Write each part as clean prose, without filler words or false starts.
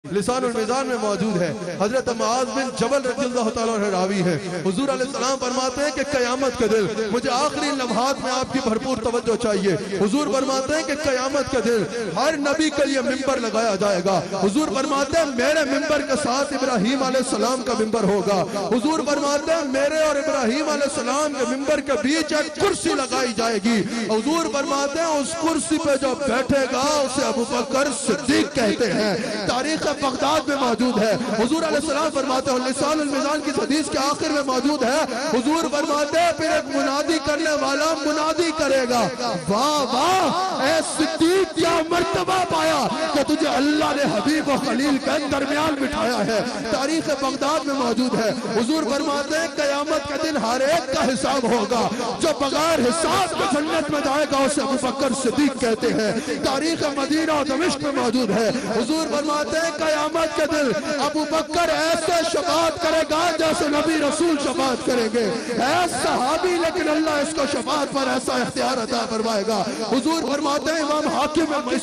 لسان المیزان میں موجود ہے. حضرت معاذ بن جبل رضی اللہ تعالیٰ عنہ راوی ہے. حضور علیہ السلام فرماتے ہیں کہ قیامت کے دن مجھے آخری لمحات میں آپ کی بھرپور توجہ چاہیے. حضور فرماتے ہیں کہ قیامت کے دن ہر نبی کے لیے ممبر لگایا جائے گا. حضور فرماتے ہیں میرے ممبر کے ساتھ ابراہیم علیہ السلام کا ممبر ہوگا. حضور فرماتے ہیں میرے اور ابراہیم علیہ السلام کے ممبر کے بیچ ایک کرسی لگائی جائے گی. حضور فرماتے ہیں اس کرسی پہ جو بیٹھے گا اسے ابو بکر صدیق کہتے ہیں. تاریخ بغداد میں موجود ہے. حضور علیہ السلام فرماتے ہیں لسان المیزان کی حدیث کے آخر میں موجود ہے. حضور فرماتے ہیں پھر ایک منادی کرنے والا منادی کرے گا واہ واہ اے صدیق کیا مرتبہ پایا کہ تجھے اللہ نے حبیب و خلیل کے درمیان بٹھایا ہے. تاریخ بغداد میں موجود ہے. حضور فرماتے ہیں قیامت کے دن ہر ایک کا حساب ہوگا. جو بغیر حساب کے جنت میں جائے گا اسے ابو بکر صدیق کہتے ہیں. تاریخ مدینہ و دمشق میں موجود ہے. حضور فرماتے ہیں قیامت کے دن ابو بکر ایسے شفاعت کرے گا جیسے نبی رسول شفاعت کریں گے. اے صحابی لیکن اللہ اس کو شفاعت پر ایسا اختیار عطا فرمائے گا. حضور فرماتے ہیں امام حاکم اس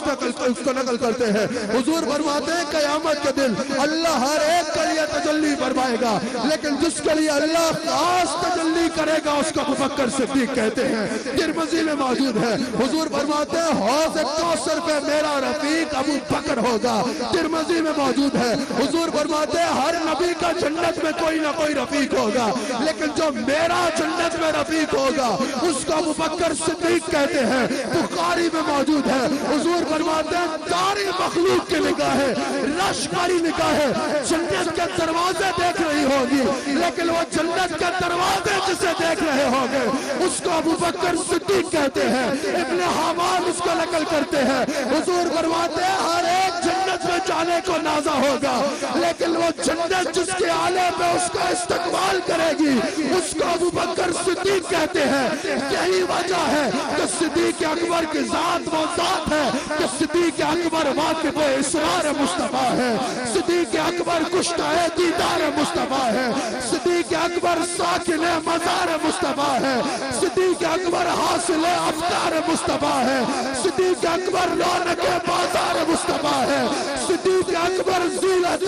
کو نقل کرتے ہیں. حضور فرماتے ہیں قیامت کے دن اللہ ہر ایک کے لیے تجلی فرمائے گا لیکن جس کے لیے اللہ خاص تجلی کرے گا اس کو ابو بکر صدیق کہتے ہیں. ترمذی میں موجود ہے. حضور فرماتے ہیں حوض کوثر پہ میرا رفیق ابو بکر ہوگا. ترمذی میں موجود ہے. حضور فرماتے ہیں ہر نبی کا جنت میں کوئی نہ کوئی رفیق ہوگا لیکن جو میرا جنت میں رفیق ہوگا اس کو ابو بکر صدیق کہتے ہیں. بخاری میں موجود ہے. حضور فرماتے ہیں ساری مخلوق کی نگاہیں رش بھری نگاہیں جنت کے دروازے دیکھ رہی ہوگی لیکن وہ جنت کے دروازے جسے دیکھ رہے ہوں گے اس کو ابو بکر صدیق کہتے ہیں. ابن حمام اس کو نقل کرتے ہیں. حضور فرماتے ہیں ہر ایک جنت میں جانے کو نازا ہوگا لیکن وہ جنت جس کے آلے پہ اس کا استقبال کرے گی اس کو ابو بکر صدیق کہتے ہیں. یہی وجہ ہے کہ صدیق اکبر کی ذات وہ ذات ہے کہ صدیق اکبر واقف اسرار مصطفیٰ ہے. صدیق اکبر کشتہ دیدار مصطفیٰ ہے. صدیق اکبر ساکن مزار مصطفیٰ ہے. صدیق اکبر حاصل افکار مصطفیٰ ہے. صدیق اکبر رونق بازار مصطفیٰ ہے. صدیق اکبر زینت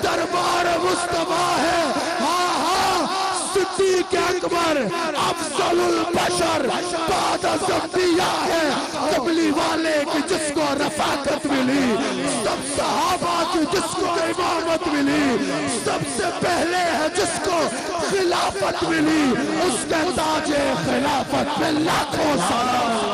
دربار مصطفیٰ ہے. ہاں ہاں صدیق اکبر افضل البشر بعد از انبیاء ہے. قبلی والے کی جس کو رفاقت ملی سب صحابہ کی جس کو امامت ملی سب سے پہلے ہے جس کو خلافت ملی اس کے تاج خلافت پہ لاکھوں سلام.